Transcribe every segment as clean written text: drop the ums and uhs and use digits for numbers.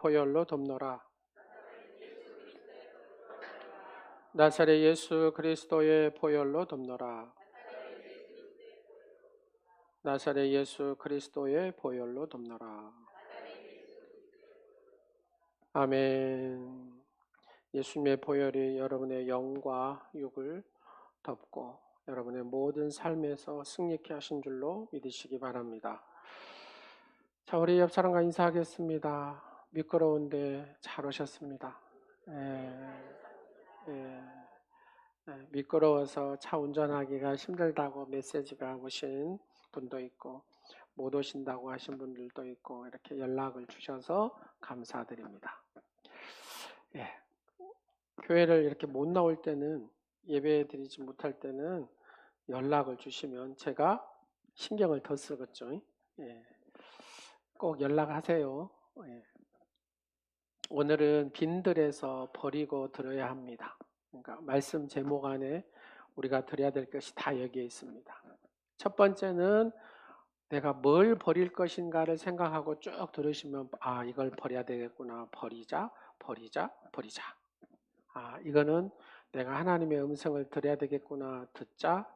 보혈로 덮노라. 나사렛 예수 그리스도의 보혈로 덮노라. 나사렛 예수 그리스도의 보혈로 덮노라. 아멘. 예수님의 보혈이 여러분의 영과 육을 덮고 여러분의 모든 삶에서 승리케 하신 줄로 믿으시기 바랍니다. 자, 우리 옆 사람과 인사하겠습니다. 미끄러운데 잘 오셨습니다. 미끄러워서 차 운전하기가 힘들다고 메시지가 오신 분도 있고 못 오신다고 하신 분들도 있고 이렇게 연락을 주셔서 감사드립니다. 교회를 이렇게 못 나올 때는, 예배 드리지 못할 때는 연락을 주시면 제가 신경을 더 쓰겠죠. 꼭 연락하세요. 오늘은 빈들에서 버리고 들어야 합니다. 그러니까 말씀 제목 안에 우리가 드려야 될 것이 다 여기에 있습니다. 첫 번째는 내가 뭘 버릴 것인가를 생각하고 쭉 들으시면 이걸 버려야 되겠구나. 버리자. 이거는 내가 하나님의 음성을 들어야 되겠구나. 듣자.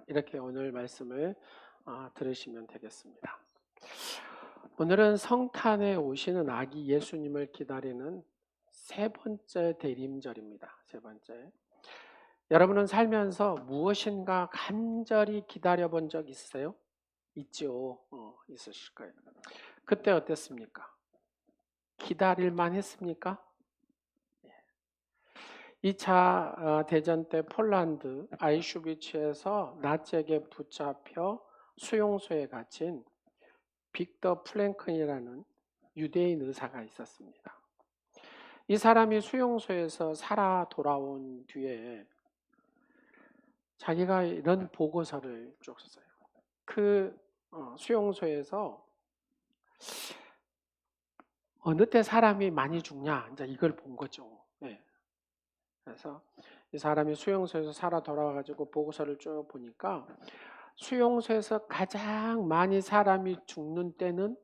이렇게 오늘 말씀을 들으시면 되겠습니다. 오늘은 성탄에 오시는 아기 예수님을 기다리는 세 번째 대림절입니다. 세 번째. 여러분은 살면서 무엇인가 간절히 기다려본 적 있으세요? 있죠. 있으실 거예요. 그때 어땠습니까? 기다릴만 했습니까? 2차 대전 때 폴란드 아이슈비츠에서 나치에게 붙잡혀 수용소에 갇힌 빅터 플랭크이라는 유대인 의사가 있었습니다. 이 사람이 수용소에서 살아 돌아온 뒤에 자기가 이런 보고서를 쭉 썼어요. 그 수용소에서 어느 때 사람이 많이 죽냐, 이제 이걸 본 거죠. 그래서 이 사람이 수용소에서 살아 돌아와가지고 보고서를 쭉 보니까 수용소에서 가장 많이 사람이 죽는 때는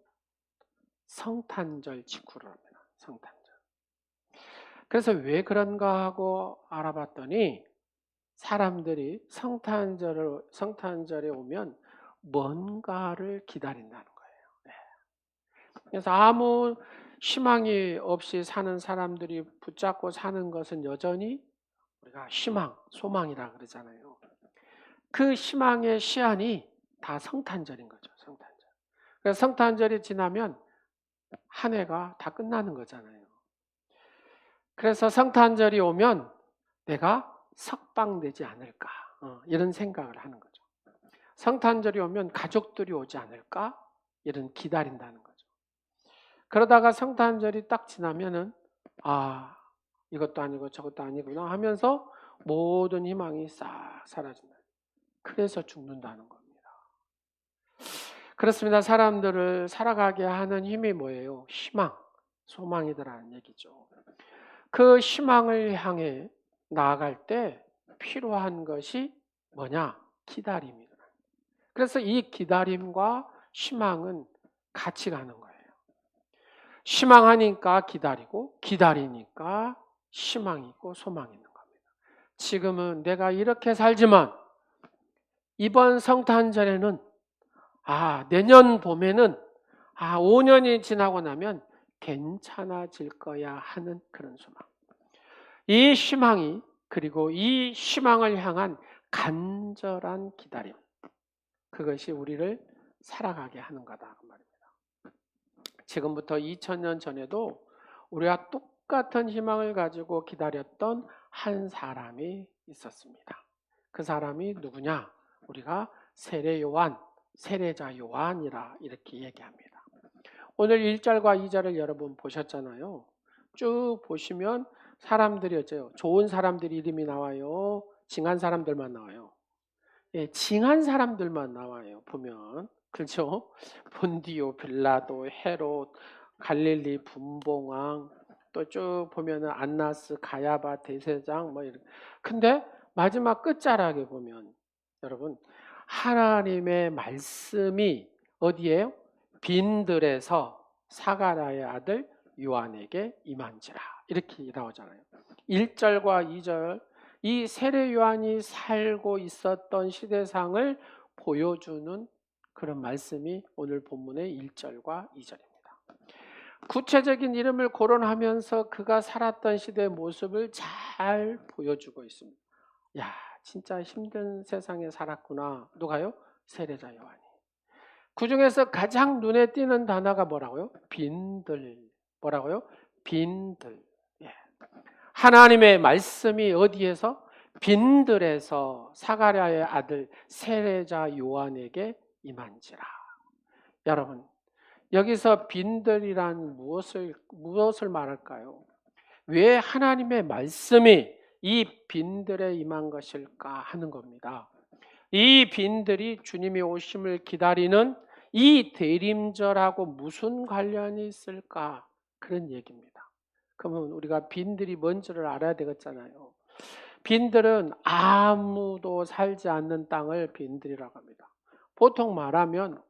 성탄절 직후랍니다. 성탄절. 그래서 왜 그런가 하고 알아봤더니 사람들이 성탄절에 오면 뭔가를 기다린다는 거예요. 그래서 아무 희망이 없이 사는 사람들이 붙잡고 사는 것은 여전히 우리가 희망, 소망이라 그러잖아요. 그 희망의 시한이 다 성탄절인 거죠. 성탄절. 그래서 성탄절이 지나면 한 해가 다 끝나는 거잖아요. 그래서 성탄절이 오면 내가 석방되지 않을까, 이런 생각을 하는 거죠. 성탄절이 오면 가족들이 오지 않을까, 이런 기다린다는 거죠. 그러다가 성탄절이 딱 지나면은 이것도 아니고 저것도 아니구나 하면서 모든 희망이 싹 사라진다. 그래서 죽는다는 겁니다. 그렇습니다. 사람들을 살아가게 하는 힘이 뭐예요? 희망, 소망이더라는 얘기죠. 그 희망을 향해 나아갈 때 필요한 것이 뭐냐? 기다림이다. 그래서 이 기다림과 희망은 같이 가는 거예요. 희망하니까 기다리고, 기다리니까 희망이 있고 소망이 있는 겁니다. 지금은 내가 이렇게 살지만 이번 성탄절에는 내년 봄에는 5년이 지나고 나면 괜찮아질 거야 하는 그런 소망. 이 희망이, 그리고 이 희망을 향한 간절한 기다림, 그것이 우리를 살아가게 하는 거다 그 말입니다. 지금부터 2000년 전에도 우리와 똑같은 희망을 가지고 기다렸던 한 사람이 있었습니다. 그 사람이 누구냐? 우리가 세례자 요한이라 이렇게 얘기합니다. 오늘 1절과 2절을 여러분 보셨잖아요. 쭉 보시면 사람들이 어째요? 좋은 사람들 이름이 나와요? 징한 사람들만 나와요? 징한 사람들만 나와요. 보면. 그렇죠? 본디오, 빌라도, 헤롯, 갈릴리 분봉왕, 또 쭉 보면은 안나스, 가야바, 대제장 이렇게. 근데 마지막 끝자락에 보면 여러분 하나님의 말씀이 어디에요? 빈들에서 사가랴의 아들 요한에게 임한지라. 이렇게 나오잖아요. 1절과 2절, 이 세례 요한이 살고 있었던 시대상을 보여주는 그런 말씀이 오늘 본문의 1절과 2절입니다. 구체적인 이름을 거론하면서 그가 살았던 시대의 모습을 잘 보여주고 있습니다. 야, 진짜 힘든 세상에 살았구나. 누가요? 세례자 요한이. 그 중에서 가장 눈에 띄는 단어가 뭐라고요? 빈들. 뭐라고요? 빈들. 예. 하나님의 말씀이 어디에서? 빈들에서 사가랴의 아들 세례자 요한에게 임한지라. 여러분, 여기서 빈들이란 무엇을 말할까요? 왜 하나님의 말씀이 이 빈들에 임한 것일까 하는 겁니다. 이 빈들이 주님의 오심을 기다리는 이 대림절하고 무슨 관련이 있을까? 그런 얘기입니다. 그러면 우리가 빈들이 뭔지를 알아야 되겠잖아요. 빈들은 아무도 살지 않는 땅을 빈들이라고 합니다. 보통 말하면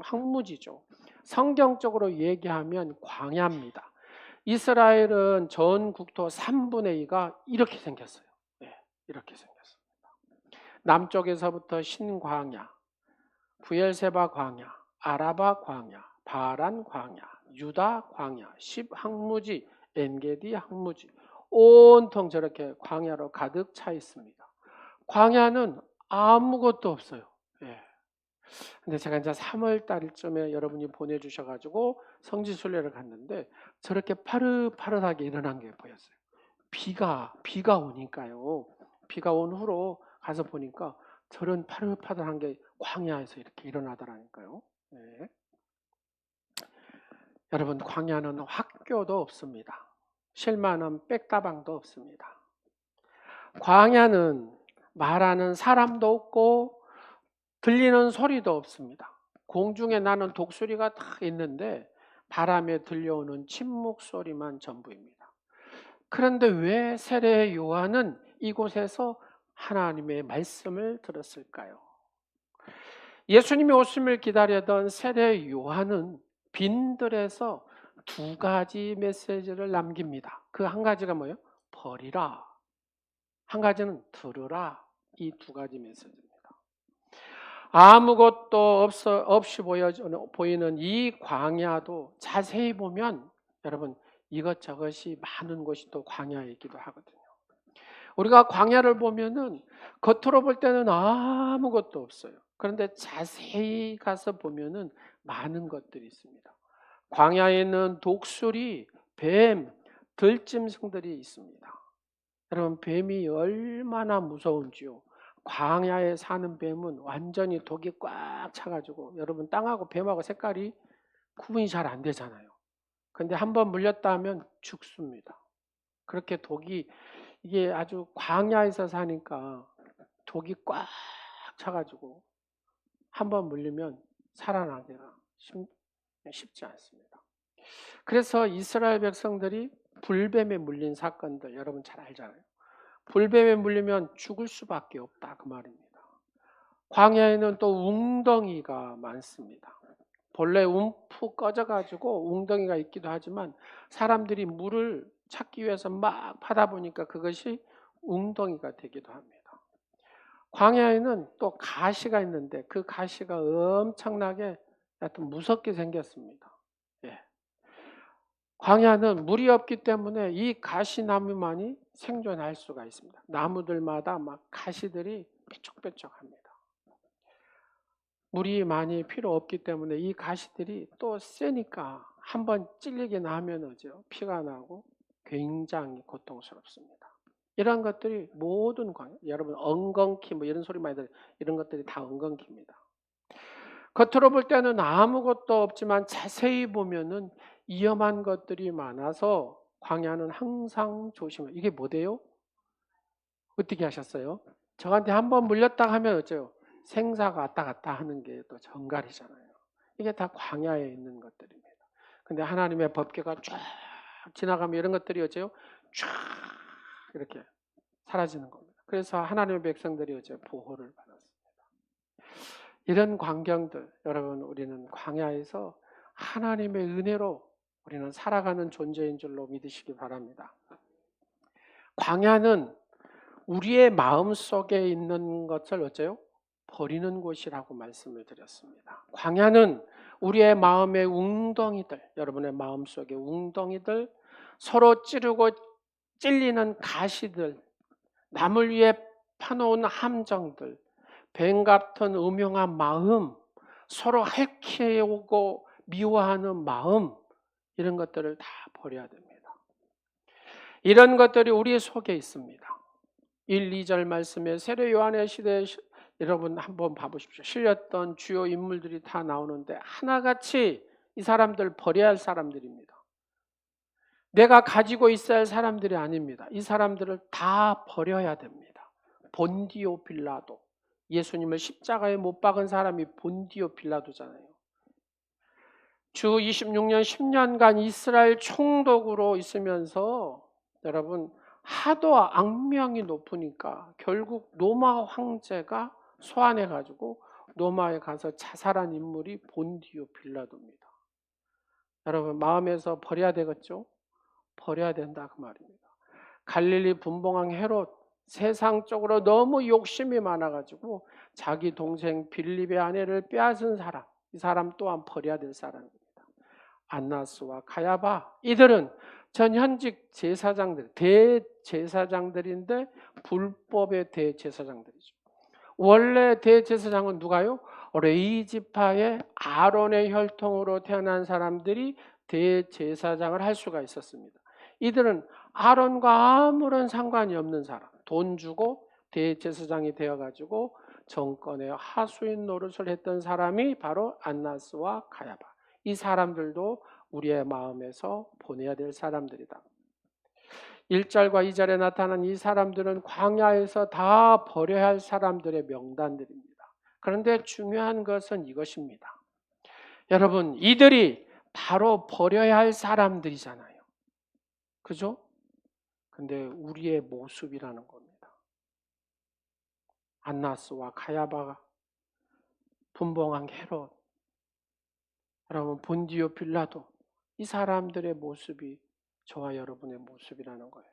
황무지죠. 성경적으로 얘기하면 광야입니다. 이스라엘은 전 국토 3분의 2가 이렇게 생겼어요. 네, 이렇게 생겼습니다. 남쪽에서부터 신광야, 부엘세바 광야, 아라바 광야, 바란 광야, 유다 광야, 십 항무지, 엔게디 항무지, 온통 저렇게 광야로 가득 차 있습니다. 광야는 아무것도 없어요. 예. 근데 제가 이제 3월 달쯤에 여러분이 보내주셔가지고 성지순례를 갔는데 저렇게 파릇파릇하게 일어난 게 보였어요. 비가 오니까요. 비가 온 후로 가서 보니까 저런 파릇파릇한 게 광야에서 이렇게 일어나더라니까요. 네. 여러분, 광야는 학교도 없습니다. 쉴만한 백다방도 없습니다. 광야는 말하는 사람도 없고 들리는 소리도 없습니다. 공중에 나는 독수리가 다 있는데 바람에 들려오는 침묵 소리만 전부입니다. 그런데 왜 세례 요한은 이곳에서 하나님의 말씀을 들었을까요? 예수님이 오심을 기다리던 세례 요한은 빈들에서 두 가지 메시지를 남깁니다. 그 한 가지가 뭐예요? 버리라. 한 가지는 들으라. 이 두 가지 메시지입니다. 아무것도 없이 보이는 이 광야도 자세히 보면 여러분 이것저것이 많은 곳이 또 광야이기도 하거든요. 우리가 광야를 보면은 겉으로 볼 때는 아무것도 없어요. 그런데 자세히 가서 보면은 많은 것들이 있습니다. 광야에는 독수리, 뱀, 들짐승들이 있습니다. 여러분 뱀이 얼마나 무서운지요. 광야에 사는 뱀은 완전히 독이 꽉 차가지고 여러분 땅하고 뱀하고 색깔이 구분이 잘 안 되잖아요. 근데 한번 물렸다 하면 죽습니다. 그렇게 독이 이게 아주 광야에서 사니까 독이 꽉 차가지고 한번 물리면 살아나기가 쉽지 않습니다. 그래서 이스라엘 백성들이 불뱀에 물린 사건들 여러분 잘 알잖아요. 불뱀에 물리면 죽을 수밖에 없다 그 말입니다. 광야에는 또 웅덩이가 많습니다. 본래 움푹 꺼져가지고 웅덩이가 있기도 하지만 사람들이 물을 찾기 위해서 막 파다 보니까 그것이 웅덩이가 되기도 합니다. 광야에는 또 가시가 있는데 그 가시가 엄청나게 하여튼 무섭게 생겼습니다. 예. 광야는 물이 없기 때문에 이 가시나무만이 생존할 수가 있습니다. 나무들마다 막 가시들이 뾰족뾰족합니다. 물이 많이 필요 없기 때문에 이 가시들이 또 세니까 한번 찔리게 나면 어죠 피가 나고 굉장히 고통스럽습니다. 이런 것들이 모든 광야, 여러분 엉겅퀴 뭐 이런 소리 많이 들어요. 이런 것들이 다 엉겅퀴입니다. 겉으로 볼 때는 아무것도 없지만 자세히 보면은 위험한 것들이 많아서 광야는 항상 조심해요. 이게 뭐대요? 어떻게 하셨어요? 저한테 한번 물렸다 하면 어째요? 생사가 왔다 갔다 하는 게 또 정갈이잖아요. 이게 다 광야에 있는 것들입니다. 근데 하나님의 법궤가 쫙 지나가면 이런 것들이 어째요? 쫙 이렇게 사라지는 겁니다. 그래서 하나님의 백성들이 어째 보호를 받았습니다. 이런 광경들 여러분 우리는 광야에서 하나님의 은혜로 우리는 살아가는 존재인 줄로 믿으시기 바랍니다. 광야는 우리의 마음속에 있는 것을 어째요? 버리는 곳이라고 말씀을 드렸습니다. 광야는 우리의 마음의 웅덩이들, 여러분의 마음속의 웅덩이들, 서로 찌르고 찔리는 가시들, 남을 위해 파놓은 함정들, 뱀 같은 음흉한 마음, 서로 핥히고 미워하는 마음, 이런 것들을 다 버려야 됩니다. 이런 것들이 우리 속에 있습니다. 1, 2절 말씀에 세례 요한의 시대에 여러분 한번 봐보십시오. 실렸던 주요 인물들이 다 나오는데 하나같이 이 사람들 버려야 할 사람들입니다. 내가 가지고 있어야 할 사람들이 아닙니다. 이 사람들을 다 버려야 됩니다. 본디오 빌라도, 예수님을 십자가에 못 박은 사람이 본디오 빌라도잖아요. 주 26년 10년간 이스라엘 총독으로 있으면서 여러분 하도 악명이 높으니까 결국 로마 황제가 소환해가지고 로마에 가서 자살한 인물이 본디오 빌라도입니다. 여러분 마음에서 버려야 되겠죠? 버려야 된다 그 말입니다. 갈릴리 분봉왕 헤롯 세상적으로 너무 욕심이 많아가지고 자기 동생 빌립의 아내를 빼앗은 사람, 이 사람 또한 버려야 될 사람입니다. 안나스와 가야바, 이들은 전현직 제사장들, 대제사장들인데 불법의 대제사장들이죠. 원래 대제사장은 누가요? 레위 지파의 아론의 혈통으로 태어난 사람들이 대제사장을 할 수가 있었습니다. 이들은 아론과 아무런 상관이 없는 사람, 돈 주고 대제사장이 되어가지고 정권의 하수인 노릇을 했던 사람이 바로 안나스와 가야바. 이 사람들도 우리의 마음에서 보내야 될 사람들이다. 1절과 2절에 나타난 이 사람들은 광야에서 다 버려야 할 사람들의 명단들입니다. 그런데 중요한 것은 이것입니다. 여러분, 이들이 바로 버려야 할 사람들이잖아요. 그죠? 근데 우리의 모습이라는 겁니다. 안나스와 가야바가, 분봉왕 헤롯, 여러분 본디오 빌라도, 이 사람들의 모습이 저와 여러분의 모습이라는 거예요.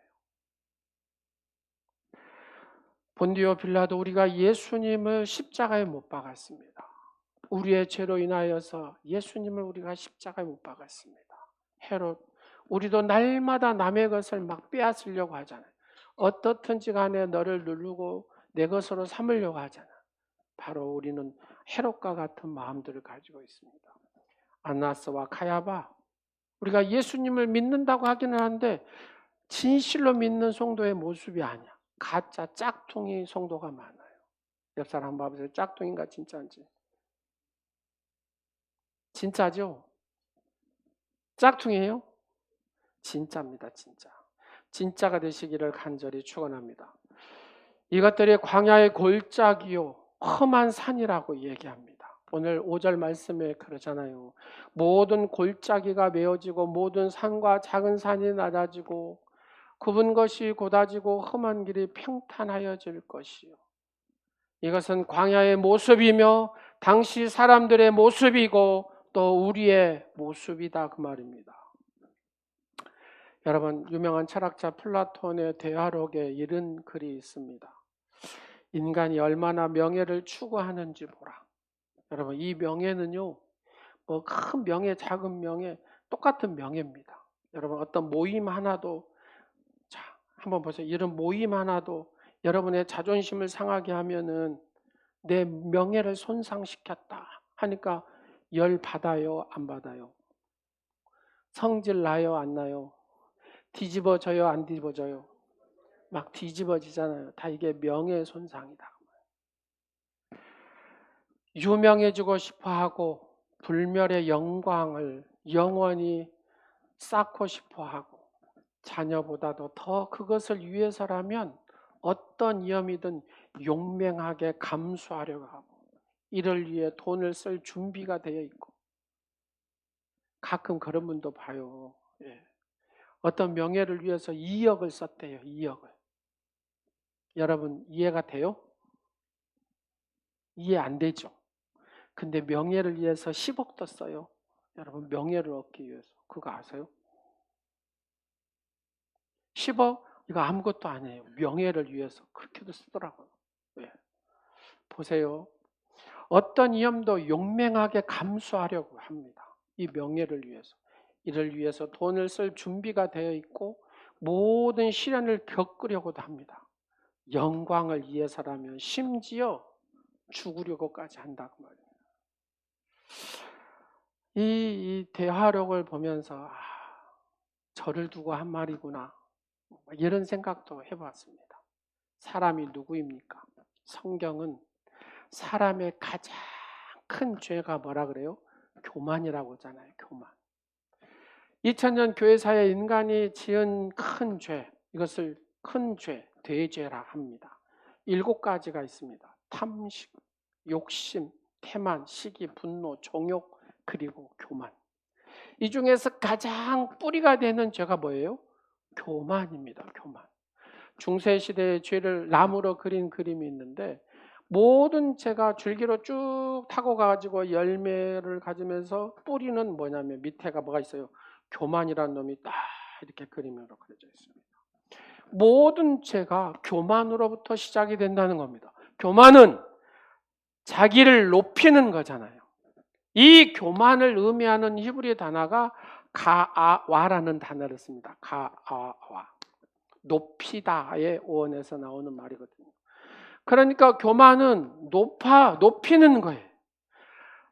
본디오 빌라도 우리가 예수님을 십자가에 못 박았습니다. 우리의 죄로 인하여서 예수님을 우리가 십자가에 못 박았습니다. 헤롯, 우리도 날마다 남의 것을 막 빼앗으려고 하잖아요. 어떻든지 간에 너를 누르고 내 것으로 삼으려고 하잖아. 바로 우리는 헤롯과 같은 마음들을 가지고 있습니다. 안나스와 가야바, 우리가 예수님을 믿는다고 하기는 한데 진실로 믿는 성도의 모습이 아니야. 가짜 짝퉁이 성도가 많아요. 옆 사람 한번 봐보세요. 짝퉁인가 진짜인지. 진짜죠? 짝퉁이에요? 진짜입니다. 진짜. 진짜가 되시기를 간절히 축원합니다. 이것들이 광야의 골짜기요 험한 산이라고 얘기합니다. 오늘 5절 말씀에 그러잖아요. 모든 골짜기가 메어지고 모든 산과 작은 산이 낮아지고 굽은 것이 곧아지고 험한 길이 평탄하여질 것이요. 이것은 광야의 모습이며 당시 사람들의 모습이고 또 우리의 모습이다 그 말입니다. 여러분 유명한 철학자 플라톤의 대화록에 이런 글이 있습니다. 인간이 얼마나 명예를 추구하는지 보라. 여러분 이 명예는요, 뭐 큰 명예, 작은 명예 똑같은 명예입니다. 여러분 어떤 모임 하나도, 자 한번 보세요. 이런 모임 하나도 여러분의 자존심을 상하게 하면은 내 명예를 손상시켰다 하니까 열 받아요, 안 받아요? 성질 나요, 안 나요? 뒤집어져요, 안 뒤집어져요? 막 뒤집어지잖아요. 다 이게 명예손상이다. 유명해지고 싶어하고 불멸의 영광을 영원히 쌓고 싶어하고 자녀보다도 더 그것을 위해서라면 어떤 위험이든 용맹하게 감수하려고 하고 이를 위해 돈을 쓸 준비가 되어 있고, 가끔 그런 분도 봐요. 예. 어떤 명예를 위해서 2억을 썼대요. 2억을. 여러분 이해가 돼요? 이해 안 되죠? 근데 명예를 위해서 10억도 써요. 여러분 명예를 얻기 위해서. 그거 아세요? 10억? 이거 아무것도 아니에요. 명예를 위해서 그렇게도 쓰더라고요. 왜? 보세요. 어떤 위험도 용맹하게 감수하려고 합니다. 이 명예를 위해서. 이를 위해서 돈을 쓸 준비가 되어 있고 모든 시련을 겪으려고도 합니다. 영광을 위해서라면 심지어 죽으려고까지 한다고 말이에요. 이 대화록을 보면서 저를 두고 한 말이구나 이런 생각도 해봤습니다. 사람이 누구입니까? 성경은 사람의 가장 큰 죄가 뭐라 그래요? 교만이라고 하잖아요. 교만. 2000년 교회사의 인간이 지은 큰 죄, 이것을 큰 죄, 대죄라 합니다. 7가지가 있습니다. 탐식, 욕심, 태만, 시기, 분노, 정욕, 그리고 교만. 이 중에서 가장 뿌리가 되는 죄가 뭐예요? 교만입니다. 교만. 중세시대의 죄를 나무로 그린 그림이 있는데 모든 죄가 줄기로 쭉 타고 가지고 열매를 가지면서 뿌리는 뭐냐면 밑에가 뭐가 있어요? 교만이라는 놈이 딱 이렇게 그림으로 그려져 있습니다. 모든 죄가 교만으로부터 시작이 된다는 겁니다. 교만은 자기를 높이는 거잖아요. 이 교만을 의미하는 히브리 단어가 가아와라는 단어를 씁니다. 가아와. 높이다의 어원에서 나오는 말이거든요. 그러니까 교만은 높이는 거예요.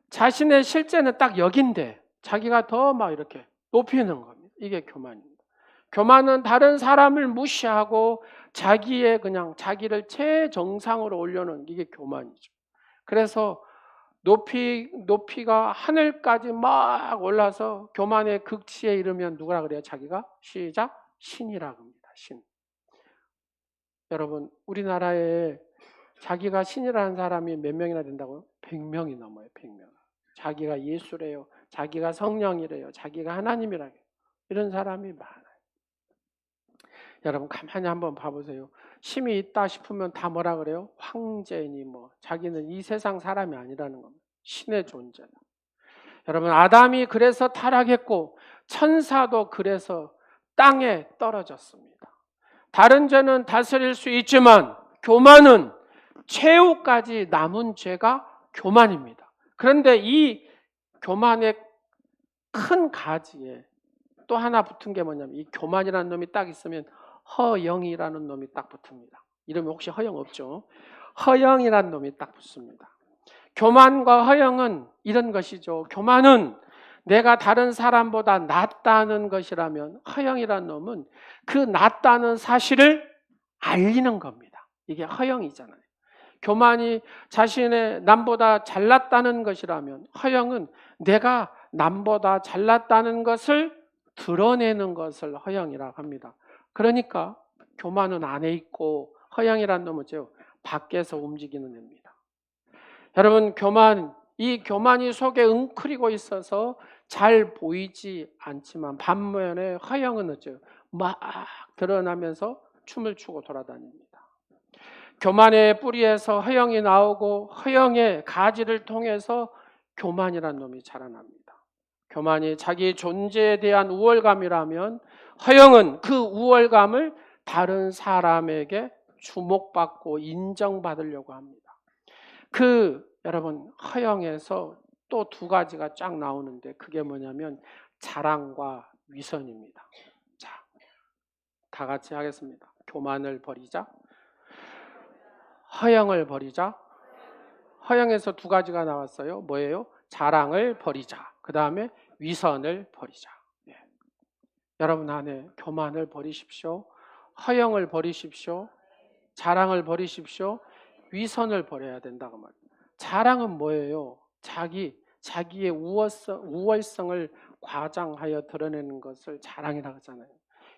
자신의 실제는 딱 여긴데 자기가 더 막 이렇게 높이는 겁니다. 이게 교만입니다. 교만은 다른 사람을 무시하고 자기를 최정상으로 올려놓은 이게 교만이죠. 그래서 높이가 하늘까지 막 올라서 교만의 극치에 이르면 누구라 그래요? 자기가 시작 신이라고 합니다. 신. 여러분 우리나라에 자기가 신이라는 사람이 몇 명이나 된다고요? 100명이 넘어요. 100명. 자기가 예수래요. 자기가 성령이래요. 자기가 하나님이라요. 이런 사람이 많아요. 여러분 가만히 한번 봐보세요. 힘이 있다 싶으면 다 뭐라 그래요? 황제니 뭐 자기는 이 세상 사람이 아니라는 겁니다. 신의 존재다. 여러분 아담이 그래서 타락했고 천사도 그래서 땅에 떨어졌습니다. 다른 죄는 다스릴 수 있지만 교만은 최후까지 남은 죄가 교만입니다. 그런데 이 교만의 큰 가지에 또 하나 붙은 게 뭐냐면 이 교만이라는 놈이 딱 있으면 허영이라는 놈이 딱 붙습니다. 이름이 혹시 허영 없죠? 허영이라는 놈이 딱 붙습니다. 교만과 허영은 이런 것이죠. 교만은 내가 다른 사람보다 낫다는 것이라면 허영이라는 놈은 그 낫다는 사실을 알리는 겁니다. 이게 허영이잖아요. 교만이 자신의 남보다 잘났다는 것이라면 허영은 내가 남보다 잘났다는 것을 드러내는 것을 허영이라고 합니다. 그러니까 교만은 안에 있고 허영이라는 놈은 밖에서 움직이는 애입니다. 여러분 이 교만이 속에 웅크리고 있어서 잘 보이지 않지만 반면에 허영은 막 드러나면서 춤을 추고 돌아다닙니다. 교만의 뿌리에서 허영이 나오고 허영의 가지를 통해서 교만이라는 놈이 자라납니다. 교만이 자기 존재에 대한 우월감이라면 허영은 그 우월감을 다른 사람에게 주목받고 인정받으려고 합니다. 여러분 허영에서 또 2가지가 쫙 나오는데 그게 뭐냐면 자랑과 위선입니다. 자, 다 같이 하겠습니다. 교만을 버리자. 허영을 버리자. 허영에서 2가지가 나왔어요. 뭐예요? 자랑을 버리자. 그 다음에 위선을 버리자. 예. 여러분 안에 교만을 버리십시오. 허영을 버리십시오. 자랑을 버리십시오. 위선을 버려야 된다고 말입니다. 자랑은 뭐예요? 자기의 우월성을 과장하여 드러내는 것을 자랑이라고 하잖아요.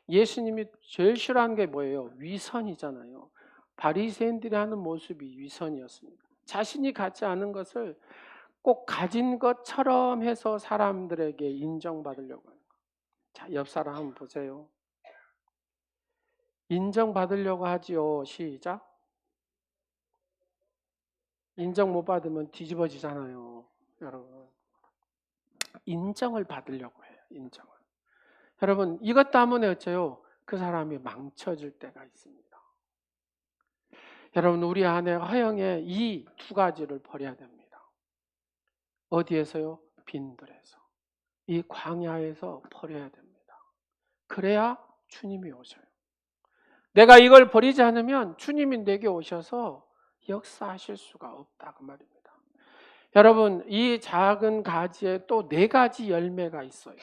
예수님이 제일 싫어하는 게 뭐예요? 위선이잖아요. 바리새인들이 하는 모습이 위선이었습니다. 자신이 갖지 않은 것을 꼭 가진 것처럼 해서 사람들에게 인정받으려고 하는 거. 자, 옆 사람 한번 보세요. 인정받으려고 하지요. 시작. 인정 못 받으면 뒤집어지잖아요. 여러분. 인정을 받으려고 해요. 인정을. 여러분 이것 때문에 어째요? 그 사람이 망쳐질 때가 있습니다. 여러분 우리 안에 허영의 이 두 가지를 버려야 됩니다. 어디에서요? 빈들에서. 이 광야에서 버려야 됩니다. 그래야 주님이 오셔요. 내가 이걸 버리지 않으면 주님이 내게 오셔서 역사하실 수가 없다 그 말입니다. 여러분 이 작은 가지에 또 4가지 열매가 있어요.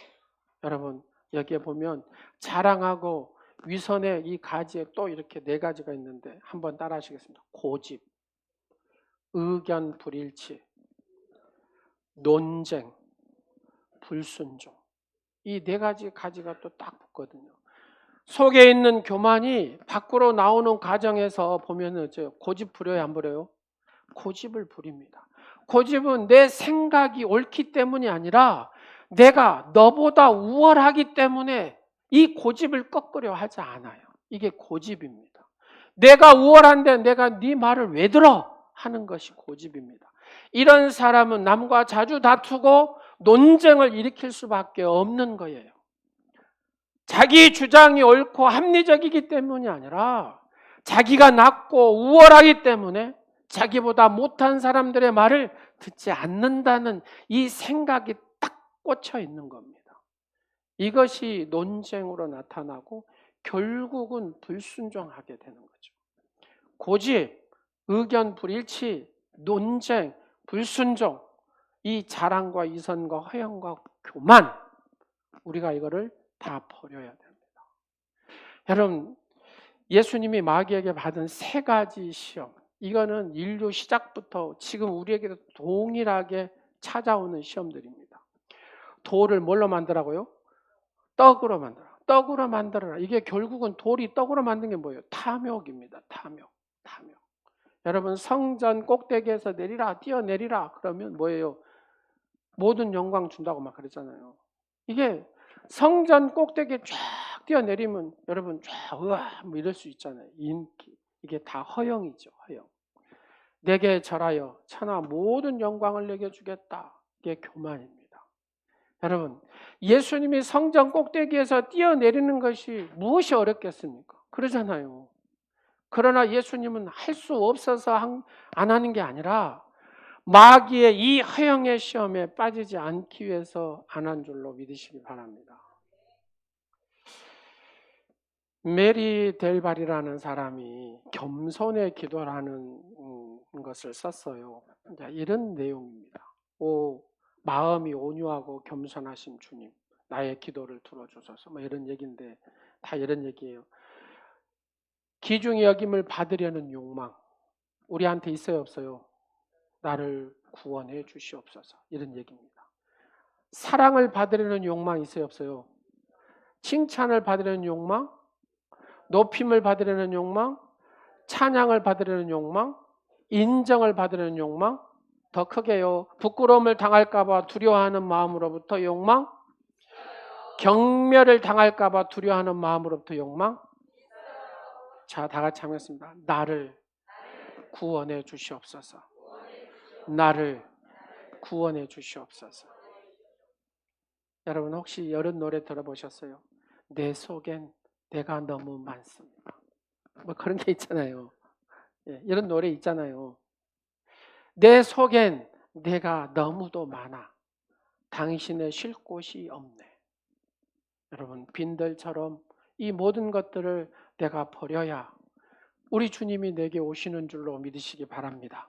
여러분 여기에 보면 자랑하고 위선의 이 가지에 또 이렇게 4가지가 있는데 한번 따라 하시겠습니다. 고집, 의견 불일치, 논쟁, 불순종. 이 4가지 가지가 또 딱 붙거든요. 속에 있는 교만이 밖으로 나오는 과정에서 보면 고집 부려요 안 부려요? 고집을 부립니다. 고집은 내 생각이 옳기 때문이 아니라 내가 너보다 우월하기 때문에 이 고집을 꺾으려 하지 않아요. 이게 고집입니다. 내가 우월한데 내가 네 말을 왜 들어? 하는 것이 고집입니다. 이런 사람은 남과 자주 다투고 논쟁을 일으킬 수밖에 없는 거예요. 자기 주장이 옳고 합리적이기 때문이 아니라 자기가 낫고 우월하기 때문에 자기보다 못한 사람들의 말을 듣지 않는다는 이 생각이 딱 꽂혀 있는 겁니다. 이것이 논쟁으로 나타나고 결국은 불순종하게 되는 거죠. 고집, 의견 불일치, 논쟁, 불순종, 이 자랑과 이선과 허영과 교만, 우리가 이거를 다 버려야 됩니다. 여러분 예수님이 마귀에게 받은 3가지 시험, 이거는 인류 시작부터 지금 우리에게도 동일하게 찾아오는 시험들입니다. 돌을 뭘로 만들라고요? 떡으로 만들어. 떡으로 만들어라. 이게 결국은 돌이 떡으로 만든 게 뭐예요? 탐욕입니다. 탐욕. 여러분 성전 꼭대기에서 내리라, 뛰어내리라 그러면 뭐예요? 모든 영광 준다고 막 그랬잖아요. 이게 성전 꼭대기에 쫙 뛰어내리면 여러분 쫙 우와 뭐 이럴 수 있잖아요. 인기. 이게 다 허영이죠. 허영. 내게 절하여 천하 모든 영광을 내게 주겠다. 이게 교만입니다. 여러분 예수님이 성전 꼭대기에서 뛰어내리는 것이 무엇이 어렵겠습니까? 그러잖아요. 그러나 예수님은 할 수 없어서 안 하는 게 아니라 마귀의 이 허영의 시험에 빠지지 않기 위해서 안 한 줄로 믿으시기 바랍니다. 메리 델발이라는 사람이 겸손의 기도라는 것을 썼어요. 이런 내용입니다. 마음이 온유하고 겸손하신 주님, 나의 기도를 들어주소서. 뭐 이런 얘기인데 다 이런 얘기예요. 귀중히 여김을 받으려는 욕망, 우리한테 있어요 없어요? 나를 구원해 주시옵소서. 이런 얘기입니다. 사랑을 받으려는 욕망 있어요 없어요? 칭찬을 받으려는 욕망, 높임을 받으려는 욕망, 찬양을 받으려는 욕망, 인정을 받으려는 욕망, 더 크게요. 부끄러움을 당할까 봐 두려워하는 마음으로부터 욕망, 경멸을 당할까 봐 두려워하는 마음으로부터 욕망. 자, 다 같이 하겠습니다. 나를 구원해 주시옵소서. 나를 구원해 주시옵소서. 여러분 혹시 이런 노래 들어보셨어요? 내 속엔 내가 너무 많습니다. 뭐 그런 게 있잖아요. 이런 노래 있잖아요. 내 속엔 내가 너무도 많아. 당신의 쉴 곳이 없네. 여러분 빈들처럼 이 모든 것들을 내가 버려야 우리 주님이 내게 오시는 줄로 믿으시기 바랍니다.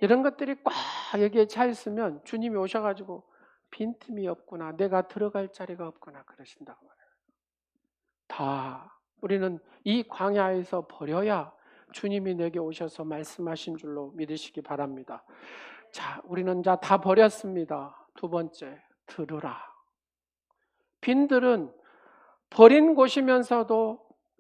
이런 것들이 꽉 여기에 차 있으면 주님이 오셔가지고 빈틈이 없구나, 내가 들어갈 자리가 없구나 그러신다고 말해요. 다 우리는 이 광야에서 버려야 주님이 내게 오셔서 말씀하신 줄로 믿으시기 바랍니다. 자, 우리는 다 버렸습니다. 2번째, 들으라. 빈들은 버린 곳이면서도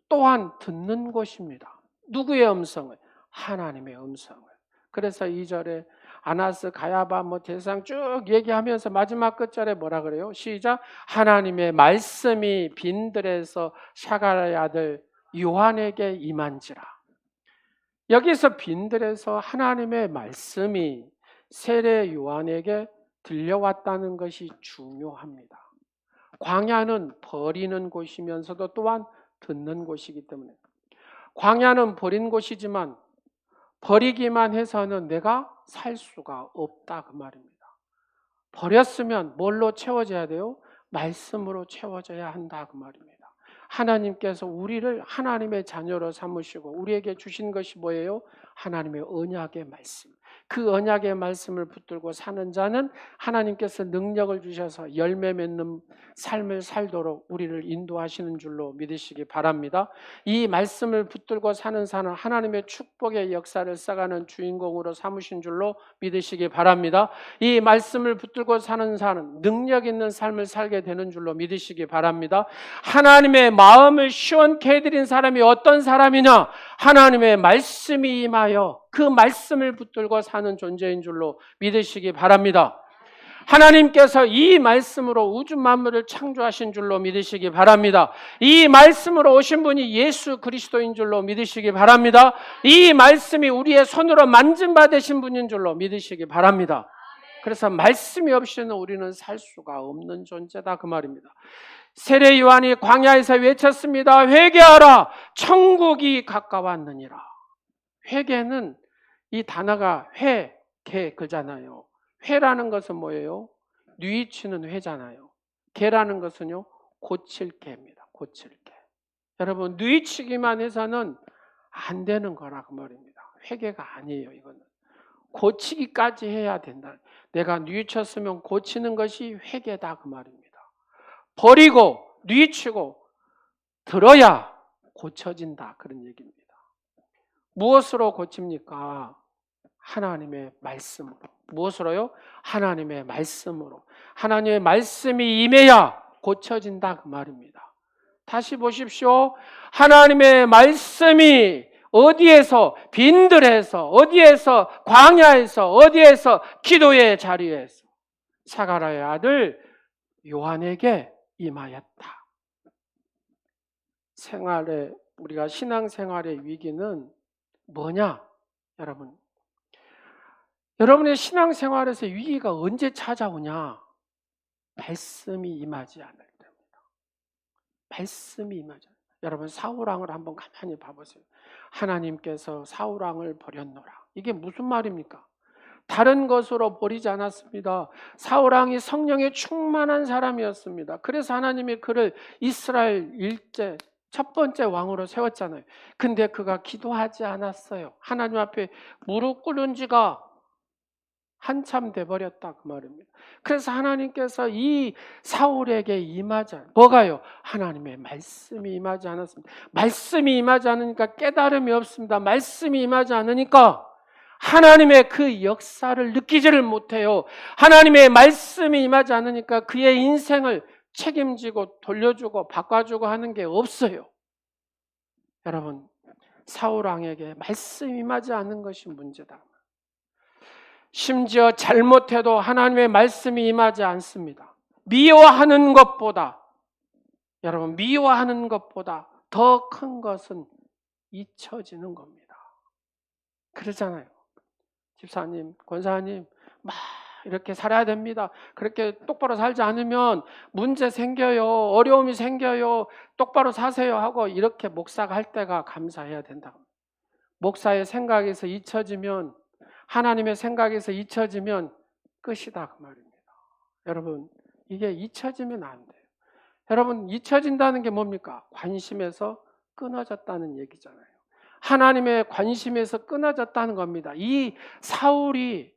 또한 듣는 곳입니다. 누구의 음성을? 하나님의 음성을. 그래서 2절에 아나스, 가야바 대상 쭉 얘기하면서 마지막 끝절에 뭐라 그래요? 시작. 하나님의 말씀이 빈들에서 샤갈의 아들 요한에게 임한지라. 여기서 빈들에서 하나님의 말씀이 세례 요한에게 들려왔다는 것이 중요합니다. 광야는 버리는 곳이면서도 또한 듣는 곳이기 때문에 광야는 버린 곳이지만 버리기만 해서는 내가 살 수가 없다 그 말입니다. 버렸으면 뭘로 채워져야 돼요? 말씀으로 채워져야 한다 그 말입니다. 하나님께서 우리를 하나님의 자녀로 삼으시고 우리에게 주신 것이 뭐예요? 하나님의 언약의 말씀. 그 언약의 말씀을 붙들고 사는 자는 하나님께서 능력을 주셔서 열매 맺는 삶을 살도록 우리를 인도하시는 줄로 믿으시기 바랍니다. 이 말씀을 붙들고 사는 자는 하나님의 축복의 역사를 써가는 주인공으로 삼으신 줄로 믿으시기 바랍니다. 이 말씀을 붙들고 사는 자는 능력 있는 삶을 살게 되는 줄로 믿으시기 바랍니다. 하나님의 마음을 시원케 해드린 사람이 어떤 사람이냐? 하나님의 말씀이 임하여 그 말씀을 붙들고 사는 존재인 줄로 믿으시기 바랍니다. 하나님께서 이 말씀으로 우주 만물을 창조하신 줄로 믿으시기 바랍니다. 이 말씀으로 오신 분이 예수 그리스도인 줄로 믿으시기 바랍니다. 이 말씀이 우리의 손으로 만짐받으신 분인 줄로 믿으시기 바랍니다. 그래서 말씀이 없이는 우리는 살 수가 없는 존재다 그 말입니다. 세례 요한이 광야에서 외쳤습니다. 회개하라, 천국이 가까웠느니라. 회개는 이 단어가 회, 개 그잖아요. 회라는 것은 뭐예요? 뉘치는 회잖아요. 개라는 것은요, 고칠 개입니다. 고칠 개. 여러분, 뉘치기만 해서는 안 되는 거라 그 말입니다. 회개가 아니에요, 이거는. 고치기까지 해야 된다. 내가 뉘쳤으면 고치는 것이 회개다 그 말입니다. 버리고 뉘치고 들어야 고쳐진다 그런 얘기입니다. 무엇으로 고칩니까? 하나님의 말씀으로. 무엇으로요? 하나님의 말씀으로. 하나님의 말씀이 임해야 고쳐진다 그 말입니다. 다시 보십시오. 하나님의 말씀이 어디에서, 빈들에서, 어디에서, 광야에서, 어디에서, 기도의 자리에서 사가랴의 아들 요한에게 임하였다. 우리가 신앙생활의 위기는 뭐냐? 여러분의 신앙생활에서 위기가 언제 찾아오냐? 말씀이 임하지 않을 때입니다. 말씀이 임하지 않을 때. 여러분 사울왕을 한번 가만히 봐보세요. 하나님께서 사울왕을 버렸노라. 이게 무슨 말입니까? 다른 것으로 버리지 않았습니다. 사울왕이 성령에 충만한 사람이었습니다. 그래서 하나님이 그를 이스라엘 일제 첫 번째 왕으로 세웠잖아요. 근데 그가 기도하지 않았어요. 하나님 앞에 무릎 꿇은 지가 한참 돼버렸다 그 말입니다. 그래서 하나님께서 이 사울에게 임하지 않 뭐가요? 하나님의 말씀이 임하지 않았습니다. 말씀이 임하지 않으니까 깨달음이 없습니다. 말씀이 임하지 않으니까 하나님의 그 역사를 느끼지를 못해요. 하나님의 말씀이 임하지 않으니까 그의 인생을 책임지고 돌려주고 바꿔주고 하는 게 없어요. 여러분, 사울왕에게 말씀이 임하지 않는 것이 문제다. 심지어 잘못해도 하나님의 말씀이 임하지 않습니다. 미워하는 것보다 더 큰 것은 잊혀지는 겁니다. 그러잖아요. 집사님, 권사님, 막 이렇게 살아야 됩니다. 그렇게 똑바로 살지 않으면 문제 생겨요. 어려움이 생겨요. 똑바로 사세요 하고 이렇게 목사가 할 때가 감사해야 된다. 목사의 생각에서 잊혀지면, 하나님의 생각에서 잊혀지면 끝이다 그 말입니다. 여러분, 이게 잊혀지면 안 돼요. 여러분, 잊혀진다는 게 뭡니까? 관심에서 끊어졌다는 얘기잖아요. 하나님의 관심에서 끊어졌다는 겁니다. 이 사울이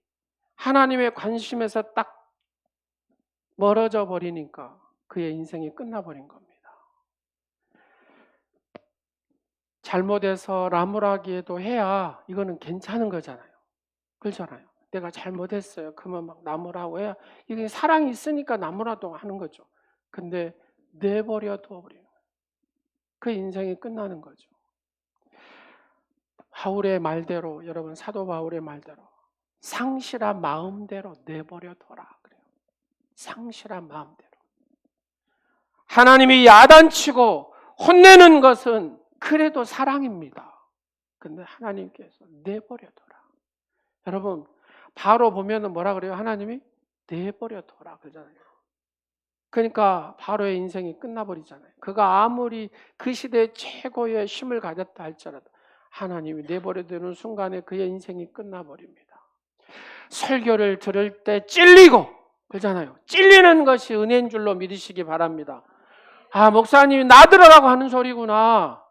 하나님의 관심에서 딱 멀어져 버리니까 그의 인생이 끝나버린 겁니다. 잘못해서 나무라기에도 해야 이거는 괜찮은 거잖아요. 그렇잖아요. 내가 잘못했어요. 그러면 막 나무라고 해야 이게 사랑이 있으니까 나무라도 하는 거죠. 근데 내버려 둬버리는 거예요. 그 인생이 끝나는 거죠. 바울의 말대로, 여러분 사도 바울의 말대로 상실한 마음대로 내버려 둬라 그래요. 상실한 마음대로. 하나님이 야단치고 혼내는 것은 그래도 사랑입니다. 근데 하나님께서 내버려 둬라. 여러분, 바로 보면은 뭐라 그래요? 하나님이 내버려둬라 그러잖아요. 그러니까 바로의 인생이 끝나버리잖아요. 그가 아무리 그 시대의 최고의 힘을 가졌다 할지라도 하나님이 내버려두는 순간에 그의 인생이 끝나버립니다. 설교를 들을 때 찔리고 그러잖아요. 찔리는 것이 은혜인 줄로 믿으시기 바랍니다. 아, 목사님이 나들으라고 하는 소리구나.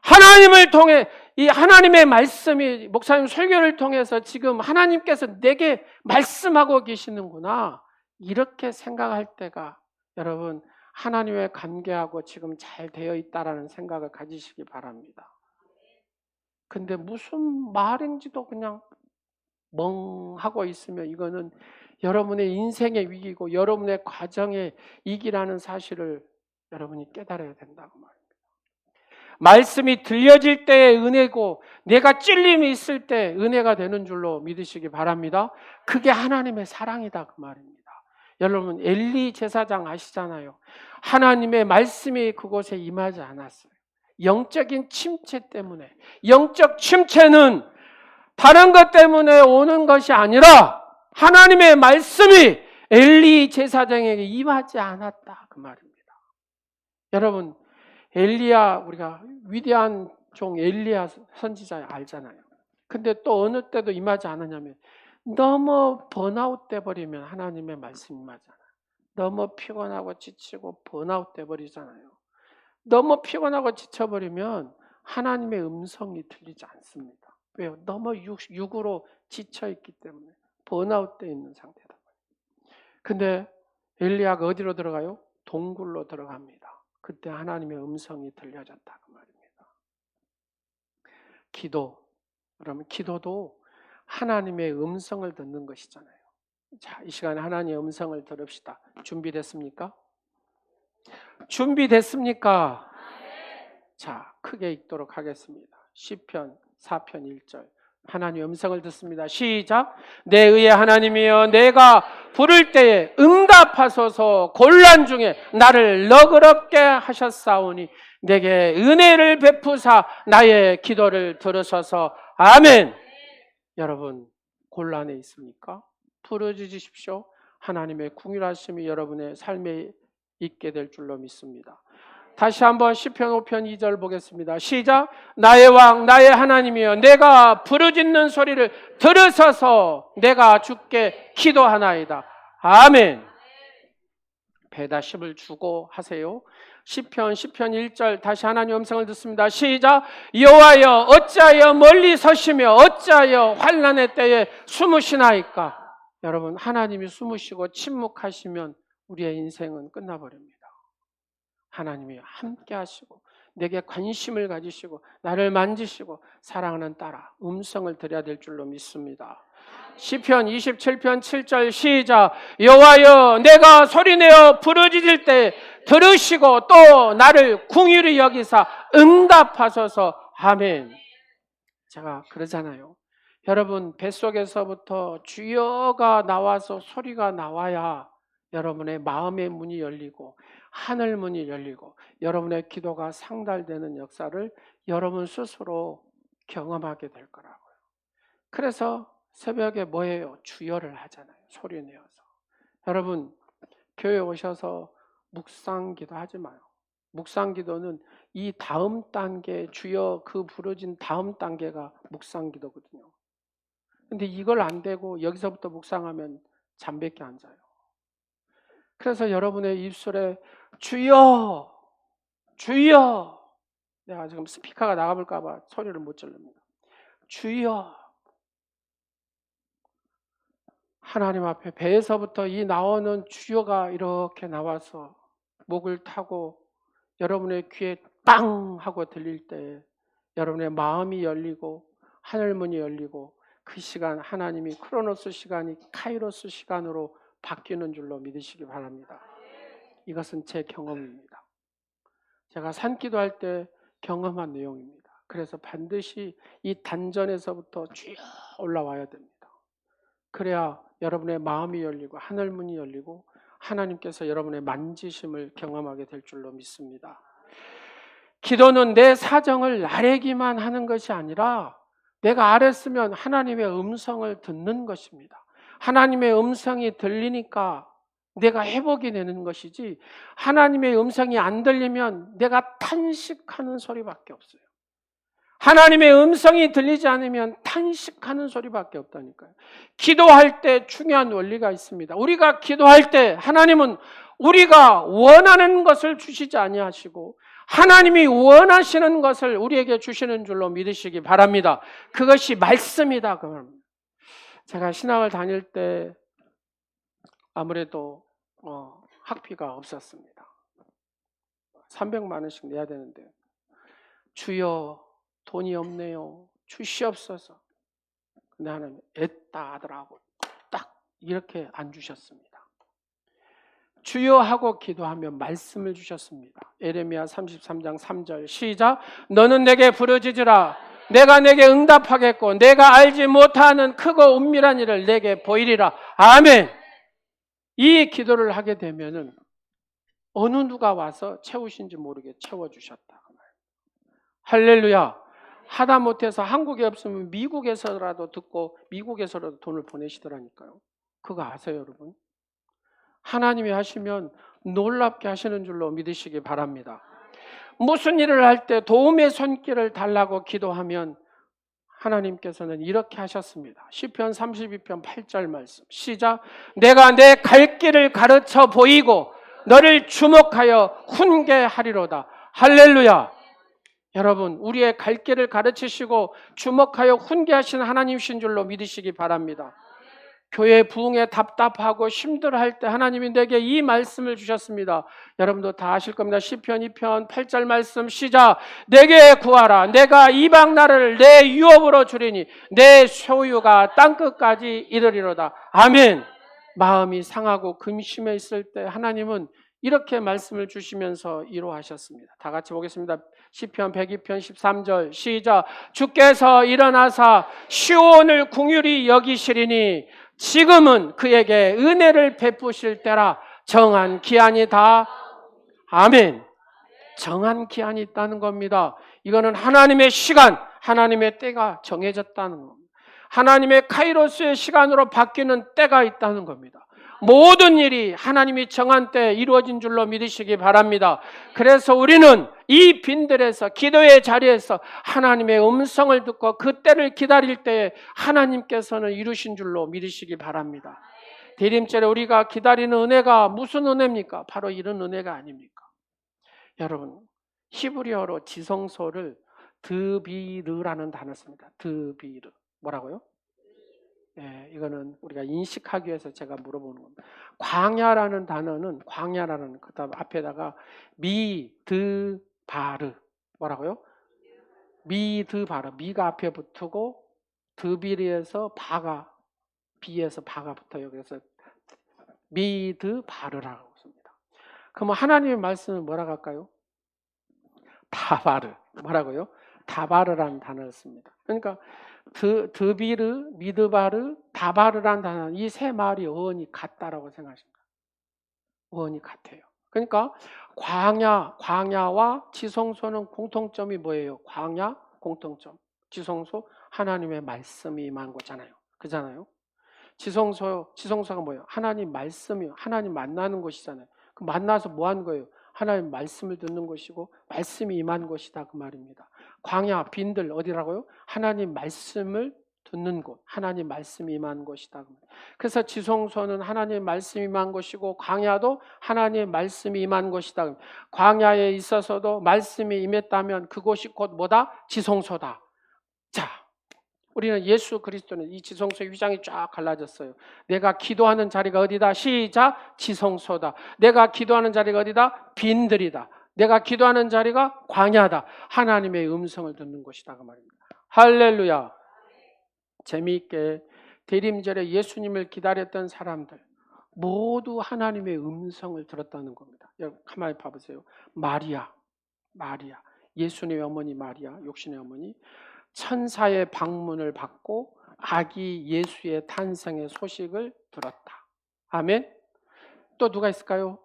하나님을 통해 이 하나님의 말씀이 목사님 설교를 통해서 지금 하나님께서 내게 말씀하고 계시는구나. 이렇게 생각할 때가 여러분 하나님의 관계하고 지금 잘 되어 있다라는 생각을 가지시기 바랍니다. 근데 무슨 말인지도 그냥 멍하고 있으면 이거는 여러분의 인생의 위기고 여러분의 과정의 위기라는 사실을 여러분이 깨달아야 된다고 말입니다. 말씀이 들려질 때의 은혜고 내가 찔림이 있을 때 은혜가 되는 줄로 믿으시기 바랍니다. 그게 하나님의 사랑이다 그 말입니다. 여러분 엘리 제사장 아시잖아요. 하나님의 말씀이 그곳에 임하지 않았어요. 영적인 침체 때문에. 영적 침체는 다른 것 때문에 오는 것이 아니라 하나님의 말씀이 엘리 제사장에게 임하지 않았다 그 말입니다. 여러분 엘리야 우리가 위대한 종 엘리야 선지자 알잖아요. 근데 또 어느 때도 임하지 않았냐면 너무 번아웃 돼버리면 하나님의 말씀이 임하잖아요. 너무 피곤하고 지치고 번아웃 돼버리잖아요. 너무 피곤하고 지쳐버리면 하나님의 음성이 들리지 않습니다. 왜요? 너무 육으로 지쳐있기 때문에 번아웃 돼 있는 상태다. 근데 엘리야가 어디로 들어가요? 동굴로 들어갑니다. 그때 하나님의 음성이 들려졌다 그 말입니다. 기도, 그러면 기도도 하나님의 음성을 듣는 것이잖아요. 자, 이 시간에 하나님의 음성을 들읍시다. 준비됐습니까? 준비됐습니까? 자, 크게 읽도록 하겠습니다. 시편 4편 1절. 하나님의 음성을 듣습니다. 시작. 내 의의 하나님이여 내가 부를 때에 응답하소서. 곤란 중에 나를 너그럽게 하셨사오니 내게 은혜를 베푸사 나의 기도를 들으소서. 아멘. 여러분 곤란에 있습니까? 부르짖으십시오. 하나님의 궁휼하심이 여러분의 삶에 있게 될 줄로 믿습니다. 다시 한번 시편 5편 2절 보겠습니다. 시작. 나의 왕 나의 하나님이여 내가 부르짖는 소리를 들으소서. 내가 주께 기도하나이다. 아멘. 배다십을 주고 하세요. 시편 1절 다시 하나님 음성을 듣습니다. 시작. 여호와여 어찌하여 멀리 서시며 어찌하여 환난의 때에 숨으시나이까. 여러분 하나님이 숨으시고 침묵하시면 우리의 인생은 끝나버립니다. 하나님이 함께 하시고 내게 관심을 가지시고 나를 만지시고 사랑하는 딸아 음성을 드려야 될 줄로 믿습니다. 시편 27편 7절 시작. 여호와여 내가 소리내어 부르짖을 때 들으시고 또 나를 궁휼히 여기사 응답하소서. 아멘. 제가 그러잖아요. 여러분 뱃속에서부터 주여가 나와서 소리가 나와야 여러분의 마음의 문이 열리고 하늘 문이 열리고 여러분의 기도가 상달되는 역사를 여러분 스스로 경험하게 될 거라고요. 그래서 새벽에 뭐예요? 주여를 하잖아요. 소리 내어서. 여러분 교회 오셔서 묵상기도 하지 마요. 묵상기도는 이 다음 단계 주여 그 부르진 다음 단계가 묵상기도거든요. 근데 이걸 안 되고 여기서부터 묵상하면 잠밖에 안 자요. 그래서 여러분의 입술에 주여 주여, 내가 지금 스피커가 나가볼까 봐 소리를 못 지릅니다. 주여. 하나님 앞에 배에서부터 이 나오는 주여가 이렇게 나와서 목을 타고 여러분의 귀에 빵 하고 들릴 때 여러분의 마음이 열리고 하늘문이 열리고 그 시간 하나님이 크로노스 시간이 카이로스 시간으로 바뀌는 줄로 믿으시기 바랍니다. 이것은 제 경험입니다. 제가 산기도할 때 경험한 내용입니다. 그래서 반드시 이 단전에서부터 쭉 올라와야 됩니다. 그래야 여러분의 마음이 열리고 하늘문이 열리고 하나님께서 여러분의 만지심을 경험하게 될 줄로 믿습니다. 기도는 내 사정을 아뢰기만 하는 것이 아니라 내가 아뢰으면 하나님의 음성을 듣는 것입니다. 하나님의 음성이 들리니까 내가 회복이 되는 것이지, 하나님의 음성이 안 들리면 내가 탄식하는 소리밖에 없어요. 하나님의 음성이 들리지 않으면 탄식하는 소리밖에 없다니까요. 기도할 때 중요한 원리가 있습니다. 우리가 기도할 때 하나님은 우리가 원하는 것을 주시지 아니하시고 하나님이 원하시는 것을 우리에게 주시는 줄로 믿으시기 바랍니다. 그것이 말씀이다. 제가 신학을 다닐 때 아무래도 학비가 없었습니다. 300만 원씩 내야 되는데, 주여 돈이 없네요, 주시옵소서. 근데 하나님 애따 하더라고 딱 이렇게 안 주셨습니다. 주여 하고 기도하면 말씀을 주셨습니다. 에레미야 33장 3절 시작. 너는 내게 부르짖으라. 내가 내게 응답하겠고 내가 알지 못하는 크고 은밀한 일을 내게 보이리라. 아멘. 이 기도를 하게 되면은 어느 누가 와서 채우신지 모르게 채워주셨다. 할렐루야. 하다 못해서 한국에 없으면 미국에서라도 듣고 미국에서라도 돈을 보내시더라니까요. 그거 아세요, 여러분? 하나님이 하시면 놀랍게 하시는 줄로 믿으시기 바랍니다. 무슨 일을 할 때 도움의 손길을 달라고 기도하면 하나님께서는 이렇게 하셨습니다. 시편 32편 8절 말씀 시작. 내가 내 갈 길을 가르쳐 보이고 너를 주목하여 훈계하리로다. 할렐루야. 여러분, 우리의 갈 길을 가르치시고 주목하여 훈계하시는 하나님이신 줄로 믿으시기 바랍니다. 교회 부흥에 답답하고 힘들어할 때 하나님이 내게 이 말씀을 주셨습니다. 여러분도 다 아실 겁니다. 시편 2편 8절 말씀 시작. 내게 구하라. 내가 이방 나라를 내 유업으로 주리니 내 소유가 땅끝까지 이르리로다. 아멘. 마음이 상하고 근심해 있을 때 하나님은 이렇게 말씀을 주시면서 이루하셨습니다. 다 같이 보겠습니다. 시편 102편 13절 시작. 주께서 일어나사 시온을 긍휼히 여기시리니 지금은 그에게 은혜를 베푸실 때라. 정한 기한이 다. 아멘. 정한 기한이 있다는 겁니다. 이거는 하나님의 시간, 하나님의 때가 정해졌다는 겁니다. 하나님의 카이로스의 시간으로 바뀌는 때가 있다는 겁니다. 모든 일이 하나님이 정한 때에 이루어진 줄로 믿으시기 바랍니다. 그래서 우리는 이 빈들에서 기도의 자리에서 하나님의 음성을 듣고 그 때를 기다릴 때에 하나님께서는 이루신 줄로 믿으시기 바랍니다. 대림절에 우리가 기다리는 은혜가 무슨 은혜입니까? 바로 이런 은혜가 아닙니까? 여러분, 히브리어로 지성소를 드비르라는 단어를 씁니다. 드비르. 뭐라고요? 예, 이거는 우리가 인식하기 위해서 제가 물어보는 겁니다. 광야라는 단어는 광야라는 그 다음 앞에다가 미드바르. 뭐라고요? 미드바르. 미가 앞에 붙고 드비르에서 바가 비에서 바가 붙어요. 그래서 미드바르라고 씁니다. 그럼 하나님의 말씀은 뭐라고 할까요? 다바르. 뭐라고요? 다바르라는 단어를 씁니다. 그러니까 드비르, 미드바르, 다바르라는 단어, 이 세 말이 어원이 같다라고 생각하십니다. 어원이 같아요. 그러니까 광야와 지성소는 공통점이 뭐예요? 광야, 공통점. 지성소, 하나님의 말씀이 임한 거잖아요. 그잖아요. 지성소가 뭐예요? 하나님 말씀이, 하나님 만나는 곳이잖아요. 그 만나서 뭐 하는 거예요? 하나님 말씀을 듣는 것이고 말씀이 임한 것이다 그 말입니다. 광야, 빈들 어디라고요? 하나님 말씀을 듣는 곳, 하나님 말씀이 임한 곳이다. 그래서 지성소는 하나님 말씀이 임한 것이고 광야도 하나님 말씀이 임한 것이다. 광야에 있어서도 말씀이 임했다면 그곳이 곧 뭐다? 지성소다. 자, 우리는 예수 그리스도는 이 지성소의 휘장이 쫙 갈라졌어요. 내가 기도하는 자리가 어디다? 시작. 지성소다. 내가 기도하는 자리가 어디다? 빈들이다. 내가 기도하는 자리가 광야다. 하나님의 음성을 듣는 곳이다 그 말입니다. 할렐루야. 재미있게 대림절에 예수님을 기다렸던 사람들 모두 하나님의 음성을 들었다는 겁니다. 여러분 가만히 봐보세요. 마리아, 예수님의 어머니 마리아, 육신의 어머니, 천사의 방문을 받고 아기 예수의 탄생의 소식을 들었다. 아멘. 또 누가 있을까요?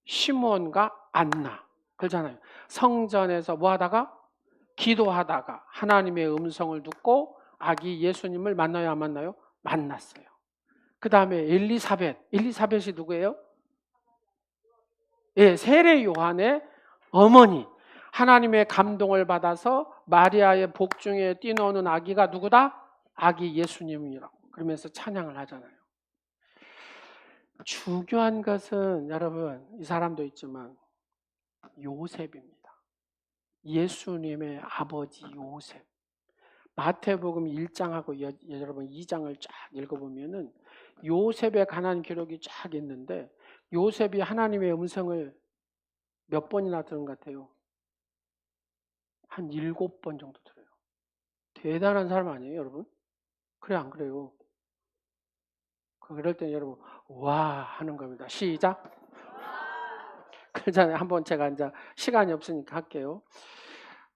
시몬과 안나. 그러잖아요. 성전에서 뭐 하다가? 기도하다가 하나님의 음성을 듣고 아기 예수님을 만나야 안 만나요? 만났어요. 그 다음에 엘리사벳이 누구예요? 예, 세례 요한의 어머니. 하나님의 감동을 받아서 마리아의 복중에 뛰노는 아기가 누구다? 아기 예수님이라고 그러면서 찬양을 하잖아요. 중요한 것은 여러분, 이 사람도 있지만 요셉입니다. 예수님의 아버지 요셉. 마태복음 1장하고 여러분 2장을 쫙 읽어보면은 요셉에 관한 기록이 쫙 있는데, 요셉이 하나님의 음성을 몇 번이나 들은 것 같아요? 한 7번 정도 들어요. 대단한 사람 아니에요, 여러분? 그래, 안 그래요? 그럴 때 여러분, 와 하는 겁니다. 시작. 그러잖아요. 한번 제가 이제 시간이 없으니까 할게요.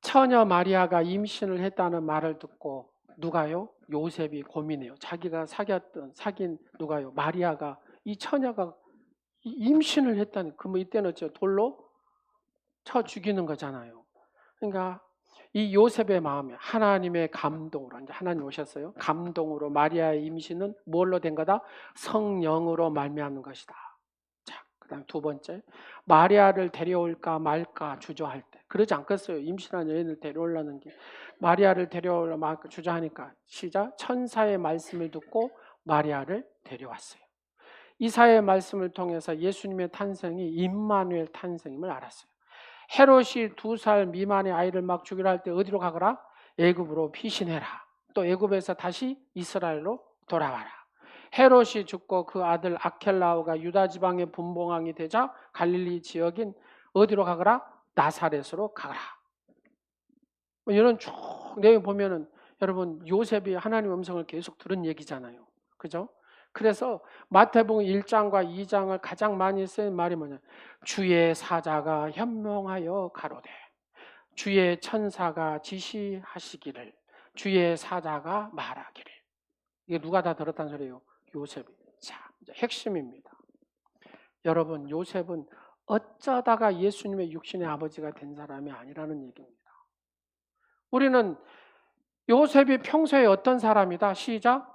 처녀 마리아가 임신을 했다는 말을 듣고 누가요? 요셉이 고민해요. 자기가 사귄 누가요? 마리아가, 이 처녀가 임신을 했다니, 그러면 이때는 돌로 쳐 죽이는 거잖아요. 그러니까 이 요셉의 마음에 하나님의 감동으로, 이제 하나님 오셨어요. 감동으로 마리아의 임신은 뭘로 된 거다? 성령으로 말미암는 것이다. 자, 그다음 두 번째, 마리아를 데려올까 말까 주저할 때, 그러지 않겠어요. 임신한 여인을 데려오려는 게, 마리아를 데려올까 말까 주저하니까 시작, 천사의 말씀을 듣고 마리아를 데려왔어요. 이사야의 말씀을 통해서 예수님의 탄생이 임마누엘 탄생임을 알았어요. 헤롯이 2살 미만의 아이를 막 죽이려 할 때 어디로 가거라? 애굽으로 피신해라. 또 애굽에서 다시 이스라엘로 돌아와라. 헤롯이 죽고 그 아들 아켈라오가 유다 지방의 분봉왕이 되자 갈릴리 지역인 어디로 가거라? 나사렛으로 가거라. 이런 쭉 내용 보면은 여러분, 요셉이 하나님 음성을 계속 들은 얘기잖아요. 그죠? 그래서 마태복음 1장과 2장을 가장 많이 쓴 말이 뭐냐? 주의 사자가 현명하여 가로되, 주의 천사가 지시하시기를, 주의 사자가 말하기를. 이게 누가 다 들었다는 소리예요? 요셉이. 자, 이제 핵심입니다. 여러분, 요셉은 어쩌다가 예수님의 육신의 아버지가 된 사람이 아니라는 얘기입니다. 우리는 요셉이 평소에 어떤 사람이다? 시작.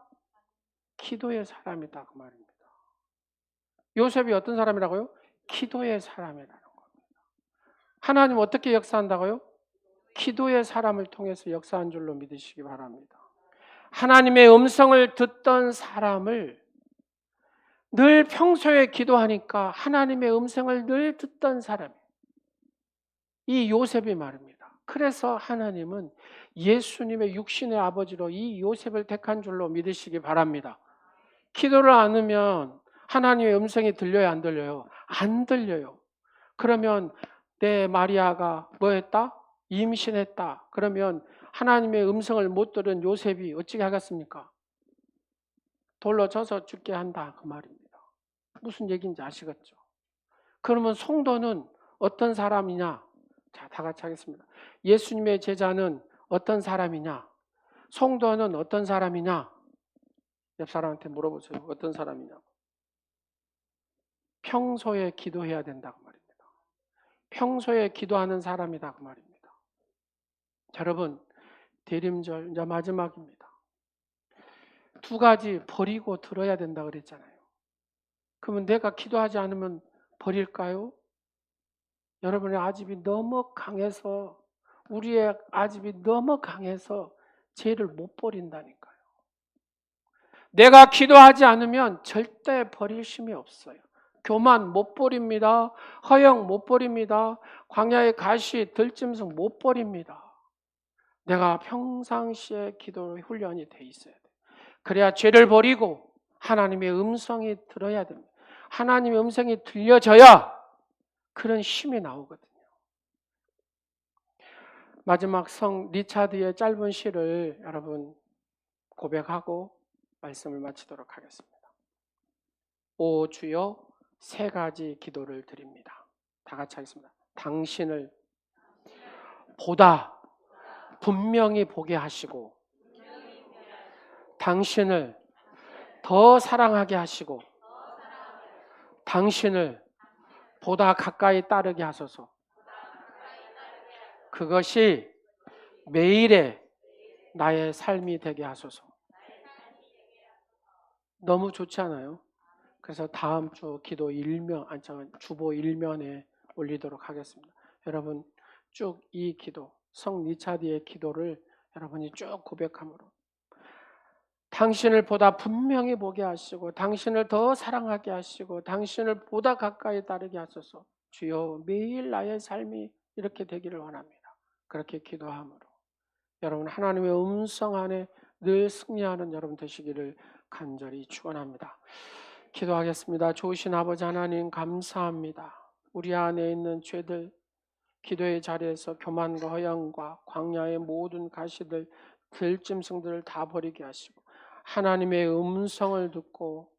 기도의 사람이다, 그 말입니다. 요셉이 어떤 사람이라고요? 기도의 사람이라는 겁니다. 하나님 어떻게 역사한다고요? 기도의 사람을 통해서 역사한 줄로 믿으시기 바랍니다. 하나님의 음성을 듣던 사람을, 늘 평소에 기도하니까 하나님의 음성을 늘 듣던 사람, 이 요셉이 말입니다. 그래서 하나님은 예수님의 육신의 아버지로 이 요셉을 택한 줄로 믿으시기 바랍니다. 기도를 안 하면 하나님의 음성이 들려요, 안 들려요? 안 들려요. 그러면 내 마리아가 뭐 했다? 임신했다. 그러면 하나님의 음성을 못 들은 요셉이 어찌게 하겠습니까? 돌로 쳐서 죽게 한다, 그 말입니다. 무슨 얘기인지 아시겠죠? 그러면 성도는 어떤 사람이냐? 자, 다 같이 하겠습니다. 예수님의 제자는 어떤 사람이냐? 성도는 어떤 사람이냐? 옆 사람한테 물어보세요. 어떤 사람이냐? 평소에 기도해야 된다고 말입니다. 평소에 기도하는 사람이다, 그 말입니다. 자, 여러분, 대림절 이제 마지막입니다. 2가지 버리고 들어야 된다 그랬잖아요. 그러면 내가 기도하지 않으면 버릴까요? 여러분의 아집이 너무 강해서, 우리의 아집이 너무 강해서 죄를 못 버린다니까요. 내가 기도하지 않으면 절대 버릴 힘이 없어요. 교만 못 버립니다. 허영 못 버립니다. 광야의 가시, 들짐승 못 버립니다. 내가 평상시에 기도 훈련이 돼 있어야 돼요. 그래야 죄를 버리고 하나님의 음성이 들어야 됩니다. 하나님의 음성이 들려져야 그런 힘이 나오거든요. 마지막 성 리차드의 짧은 시를 여러분 고백하고 말씀을 마치도록 하겠습니다. 오 주여, 3가지 기도를 드립니다. 다 같이 하겠습니다. 당신을 보다 분명히 보게 하시고, 당신을 더 사랑하게 하시고, 당신을 보다 가까이 따르게 하소서. 그것이 매일의 나의 삶이 되게 하소서. 너무 좋지 않아요? 그래서 다음 주 기도 일면, 주보 일면에 올리도록 하겠습니다. 여러분 쭉 이 기도, 성 리차드의 기도를 여러분이 쭉 고백함으로 당신을 보다 분명히 보게 하시고 당신을 더 사랑하게 하시고 당신을 보다 가까이 따르게 하소서. 주여 매일 나의 삶이 이렇게 되기를 원합니다. 그렇게 기도함으로 여러분 하나님의 음성 안에 늘 승리하는 여러분 되시기를 간절히 축원합니다. 기도하겠습니다. 좋으신 아버지 하나님 감사합니다. 우리 안에 있는 죄들, 기도의 자리에서 교만과 허영과 광야의 모든 가시들, 들짐승들을 다 버리게 하시고 하나님의 음성을 듣고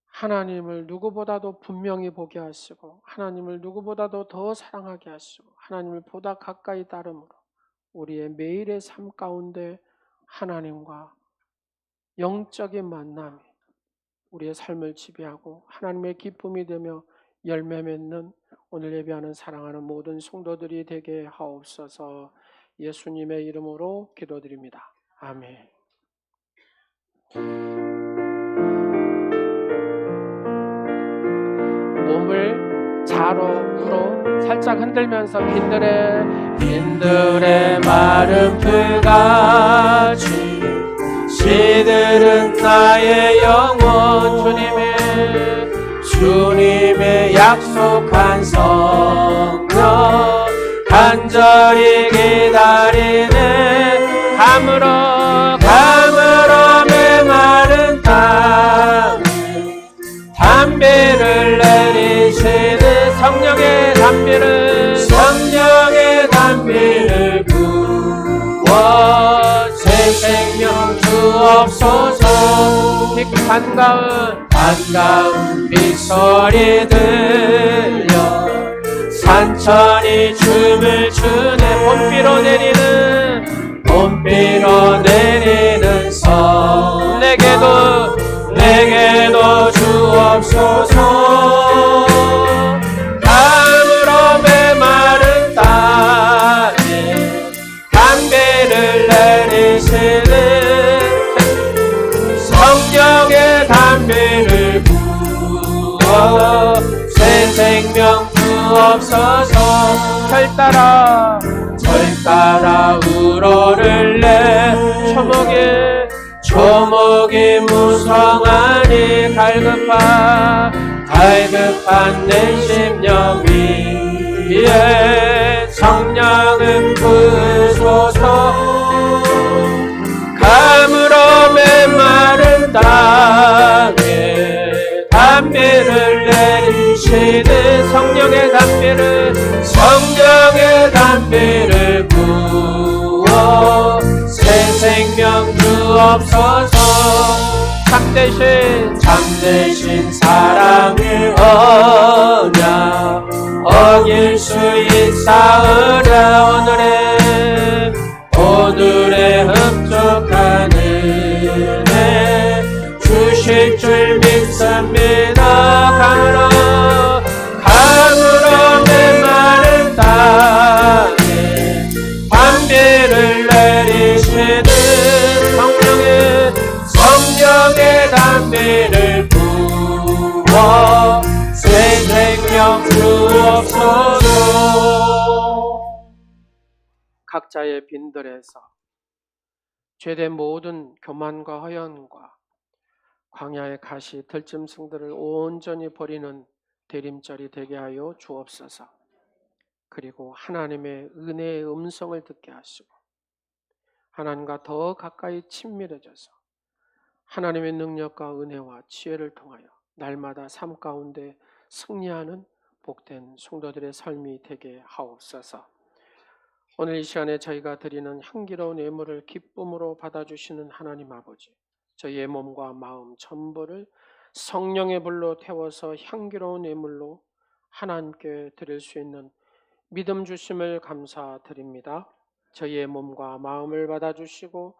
하나님을 누구보다도 분명히 보게 하시고 하나님을 누구보다도 더 사랑하게 하시고 하나님을 보다 가까이 따름으로 우리의 매일의 삶 가운데 하나님과 영적인 만남이 우리의 삶을 지배하고 하나님의 기쁨이 되며 열매 맺는 오늘 예배하는 사랑하는 모든 성도들이 되게 하옵소서. 예수님의 이름으로 기도드립니다. 아멘. 몸을 좌로 살짝 흔들면서 빈들의 마른 풀같이 시들은 나의 영혼 주님의 약속한 성령 간절히 기다리네 가물어 메마른 땅 담비를 내리시는 성령의 담비를 부어 새 생명 주옵소서. 반가운 빗소리 들려 산천이 춤을 추네 봄비로 내리는 성 내게도 주옵소서. 가물어 메마른 땅에 담비를 내리시는 성령의 담비를 부어 새 생명 주옵소서. 절 따라 우러를 내 초목이 무성하니 갈급한 내 심령 위에 성령은 부소서. 가물어 메마른 땅에 담비를 내리시는 성령의 담비를 부어 새 생명 주옵소서. 참되신 사랑의 언약 어길 수 있사오랴. 오늘의 흡족한 은혜 주실 줄 믿습니다. 가물어 메마른 땅에 담비를 내리시는 성령의 담비를 부어 새 생명 주옵소서. 각자의 빈들에서 죄된 모든 교만과 허연과 광야의 가시 들짐승들을 온전히 버리는 대림절이 되게 하여 주옵소서. 그리고 하나님의 은혜의 음성을 듣게 하시고 하나님과 더 가까이 친밀해져서 하나님의 능력과 은혜와 지혜를 통하여 날마다 삶 가운데 승리하는 복된 성도들의 삶이 되게 하옵소서. 오늘 이 시간에 저희가 드리는 향기로운 예물을 기쁨으로 받아주시는 하나님 아버지, 저희의 몸과 마음 전부를 성령의 불로 태워서 향기로운 예물로 하나님께 드릴 수 있는 믿음 주심을 감사드립니다. 저희의 몸과 마음을 받아주시고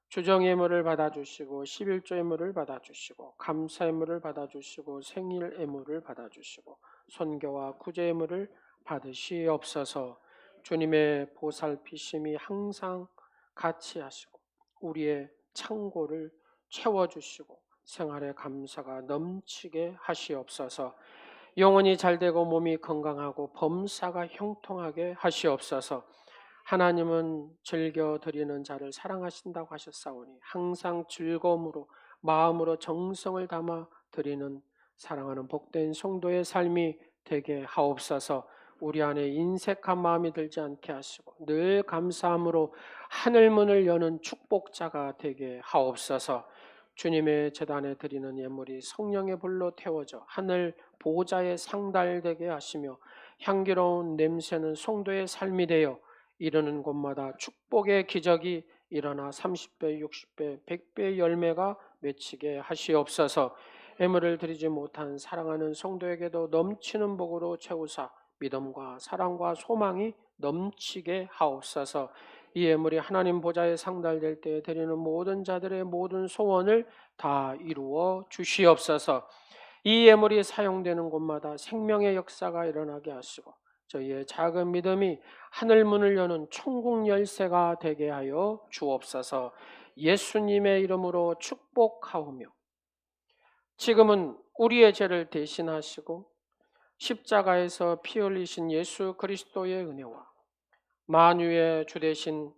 주정 예물을 받아주시고 11조 예물을 받아주시고 감사 예물을 받아주시고 생일 예물을 받아주시고 선교와 구제 예물을 받으시옵소서. 주님의 보살피심이 항상 같이 하시고 우리의 창고를 채워주시고 생활의 감사가 넘치게 하시옵소서. 영혼이 잘되고 몸이 건강하고 범사가 형통하게 하시옵소서. 하나님은 즐겨 드리는 자를 사랑하신다고 하셨사오니 항상 즐거움으로 마음으로 정성을 담아 드리는 사랑하는 복된 성도의 삶이 되게 하옵소서. 우리 안에 인색한 마음이 들지 않게 하시고 늘 감사함으로 하늘문을 여는 축복자가 되게 하옵소서. 주님의 제단에 드리는 예물이 성령의 불로 태워져 하늘 보좌에 상달되게 하시며 향기로운 냄새는 성도의 삶이 되어 이르는 곳마다 축복의 기적이 일어나 30배, 60배, 100배의 열매가 맺히게 하시옵소서. 예물을 드리지 못한 사랑하는 성도에게도 넘치는 복으로 채우사 믿음과 사랑과 소망이 넘치게 하옵소서. 이 예물이 하나님 보좌에 상달될 때 드리는 모든 자들의 모든 소원을 다 이루어 주시옵소서. 이 예물이 사용되는 곳마다 생명의 역사가 일어나게 하시고 저희의 작은 믿음이 하늘문을 여는 천국 열쇠가 되게 하여 주옵소서. 예수님의 이름으로 축복하오며 지금은 우리의 죄를 대신하시고 십자가에서 피 흘리신 예수 그리스도의 은혜와 만유의 주 되신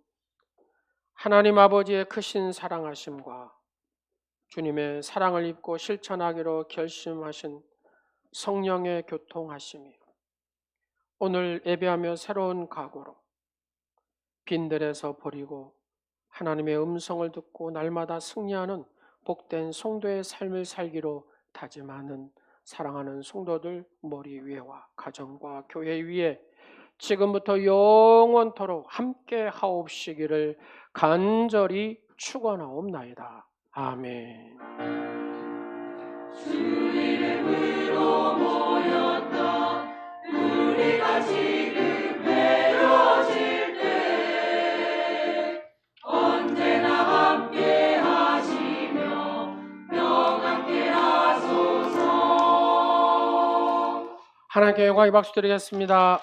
하나님 아버지의 크신 사랑하심과 주님의 사랑을 입고 실천하기로 결심하신 성령의 교통하심이 오늘 예배하며 새로운 각오로 빈들에서 버리고 하나님의 음성을 듣고 날마다 승리하는 복된 성도의 삶을 살기로 다짐하는 사랑하는 성도들 머리 위에와 가정과 교회 위에 지금부터 영원토록 함께 하옵시기를 간절히 축원하옵나이다. 아멘. 주 이름으로 모였다. 우리가 지금 헤어질 때 언제나 함께 하시며 영함께 하소서. 하나님께 영광의 박수 드리겠습니다.